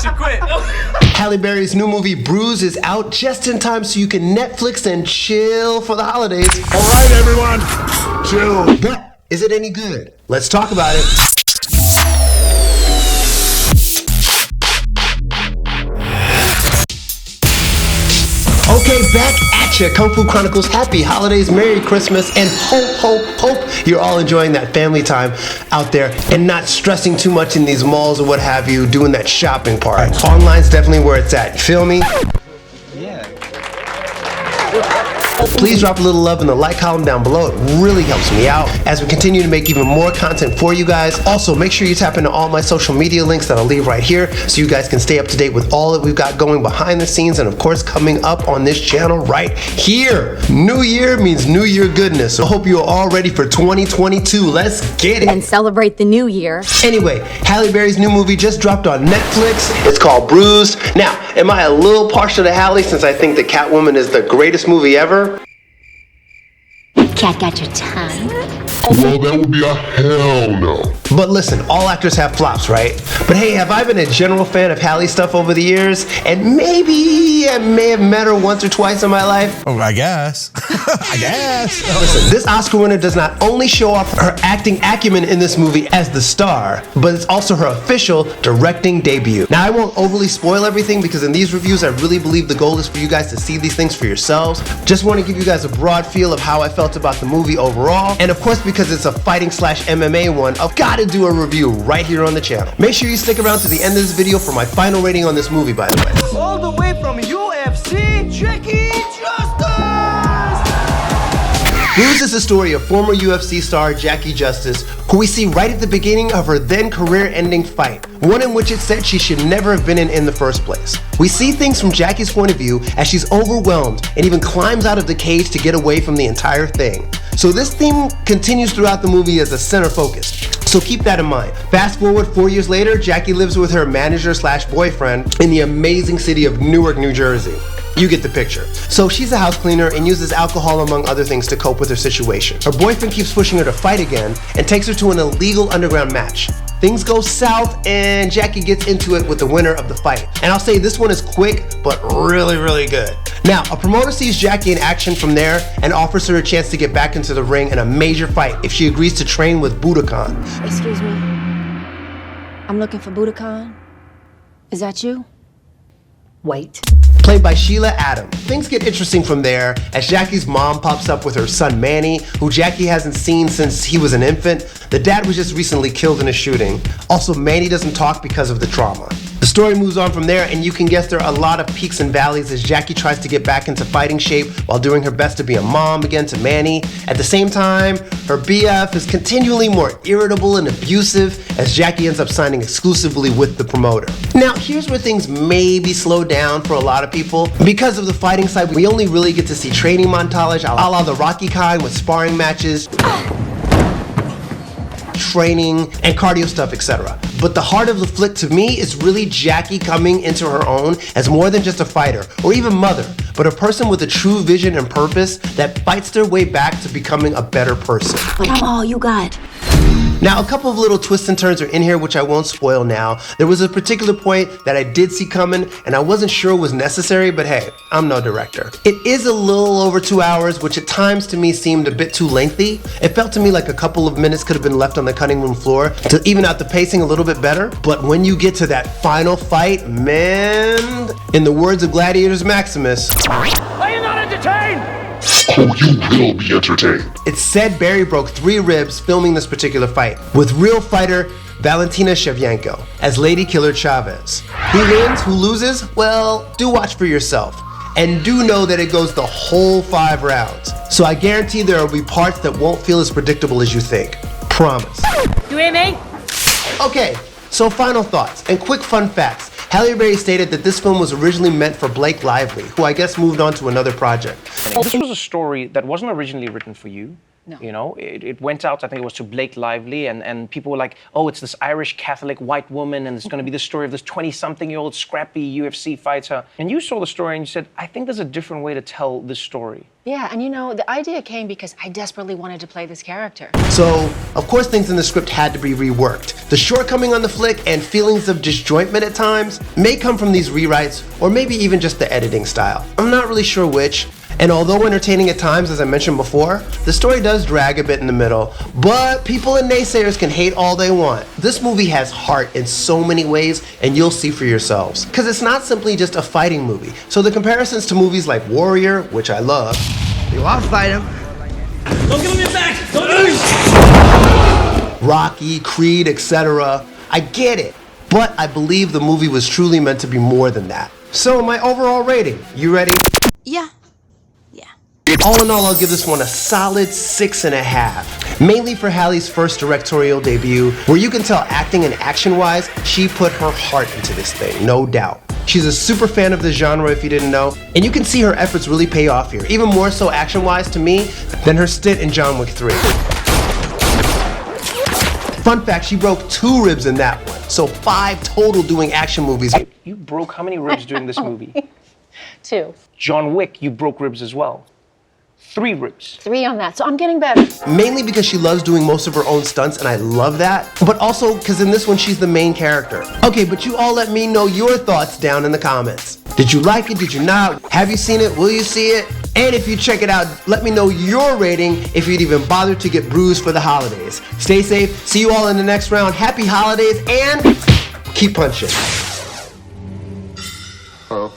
should quit. Halle Berry's new movie Bruised is out just in time so you can Netflix and chill for the holidays. All right, everyone, chill. But is it any good? Let's talk about it. Okay, back at ya, Kung Fu Chronicles. Happy holidays, Merry Christmas, and hope you're all enjoying that family time out there and not stressing too much in these malls or what have you, doing that shopping part. Online's definitely where it's at. You feel me? Yeah. Please drop a little love in the like column down below. It really helps me out as we continue to make even more content for you guys. Also, make sure you tap into all my social media links that I'll leave right here so you guys can stay up to date with all that we've got going behind the scenes and of course coming up on this channel right here. New year means new year goodness. So I hope you're all ready for 2022. Let's get it. And celebrate the new year. Anyway, Halle Berry's new movie just dropped on Netflix. It's called Bruised. Now, am I a little partial to Halle since I think that Catwoman is the greatest movie ever? Cat got your tongue? Well, that would be a hell no. But listen, all actors have flops, right? But hey, have I been a general fan of Halle stuff over the years? And maybe I may have met her once or twice in my life? Oh, I guess. I guess. Listen, this Oscar winner does not only show off her acting acumen in this movie as the star, but it's also her official directing debut. Now, I won't overly spoil everything because in these reviews, I really believe the goal is for you guys to see these things for yourselves. Just want to give you guys a broad feel of how I felt about the movie overall. And of course, because it's a fighting/MMA one, I've got to do a review right here on the channel. Make sure you stick around to the end of this video for my final rating on this movie, by the way. All the way from UFC, Jackie Justice! Bruised is the story of former UFC star Jackie Justice, who we see right at the beginning of her then career-ending fight, one in which it said she should never have been in the first place. We see things from Jackie's point of view as she's overwhelmed and even climbs out of the cage to get away from the entire thing. So this theme continues throughout the movie as a center focus. So keep that in mind. Fast forward 4 years later, Jackie lives with her manager/boyfriend in the amazing city of Newark, New Jersey. You get the picture. So she's a house cleaner and uses alcohol among other things to cope with her situation. Her boyfriend keeps pushing her to fight again and takes her to an illegal underground match. Things go south and Jackie gets into it with the winner of the fight. And I'll say this one is quick, but really good. Now, a promoter sees Jackie in action from there and offers her a chance to get back into the ring in a major fight if she agrees to train with Budokan. Excuse me. I'm looking for Budokan. Is that you? Wait. Played by Sheila Atim. Things get interesting from there as Jackie's mom pops up with her son Manny, who Jackie hasn't seen since he was an infant. The dad was just recently killed in a shooting. Also, Manny doesn't talk because of the trauma. The story moves on from there, and you can guess there are a lot of peaks and valleys as Jackie tries to get back into fighting shape while doing her best to be a mom again to Manny. At the same time, her BF is continually more irritable and abusive as Jackie ends up signing exclusively with the promoter. Now, here's where things maybe slow down for a lot of people. Because of the fighting side, we only really get to see training montage a la the Rocky kind with sparring matches, training, and cardio stuff, etc. But the heart of the flick to me is really Jackie coming into her own as more than just a fighter or even mother, but a person with a true vision and purpose that fights their way back to becoming a better person. But I'm all you got. Now, a couple of little twists and turns are in here which I won't spoil now. There was a particular point that I did see coming and I wasn't sure was necessary, but hey, I'm no director. It is a little over 2 hours, which at times to me seemed a bit too lengthy. It felt to me like a couple of minutes could have been left on the cutting room floor to even out the pacing a little bit better. But when you get to that final fight, man, in the words of Gladiator's Maximus, Are you not entertained? Oh, you will be entertained. it's said Berry broke 3 ribs filming this particular fight with real fighter Valentina Shevchenko as Lady Killer Chavez. Who wins, who loses? Well, do watch for yourself. And do know that it goes the whole 5 rounds. So I guarantee there will be parts that won't feel as predictable as you think. Promise. You hear me? Okay, so final thoughts and quick fun facts. Halle Berry stated that this film was originally meant for Blake Lively, who I guess moved on to another project. This was a story that wasn't originally written for you. No. You know, it went out, I think it was to Blake Lively, and people were like, oh, it's this Irish Catholic white woman, and it's going to be the story of this 20-something-year-old scrappy UFC fighter. And you saw the story and you said, I think there's a different way to tell this story. Yeah, and you know, the idea came because I desperately wanted to play this character. So, of course, things in the script had to be reworked. The shortcoming on the flick and feelings of disjointment at times may come from these rewrites, or maybe even just the editing style. I'm not really sure which. And although entertaining at times, as I mentioned before, the story does drag a bit in the middle, but people and naysayers can hate all they want. This movie has heart in so many ways, and you'll see for yourselves. Because it's not simply just a fighting movie. So the comparisons to movies like Warrior, which I love, I'll fight him. Don't give him your back! Don't give him... Rocky, Creed, etc. I get it, but I believe the movie was truly meant to be more than that. So my overall rating, you ready? Yeah. All in all, I'll give this one a solid 6.5. Mainly for Halle's first directorial debut, where you can tell acting and action-wise, she put her heart into this thing, no doubt. She's a super fan of the genre if you didn't know, and you can see her efforts really pay off here, even more so action-wise to me than her stint in John Wick 3. Fun fact, she broke 2 ribs in that one, so 5 total doing action movies. You broke how many ribs during this movie? 2. John Wick, you broke ribs as well. 3 ribs. 3 on that, so I'm getting better. Mainly because she loves doing most of her own stunts, and I love that. But also because in this one, she's the main character. Okay, but you all let me know your thoughts down in the comments. Did you like it? Did you not? Have you seen it? Will you see it? And if you check it out, let me know your rating if you'd even bother to get bruised for the holidays. Stay safe. See you all in the next round. Happy holidays and keep punching. Oh.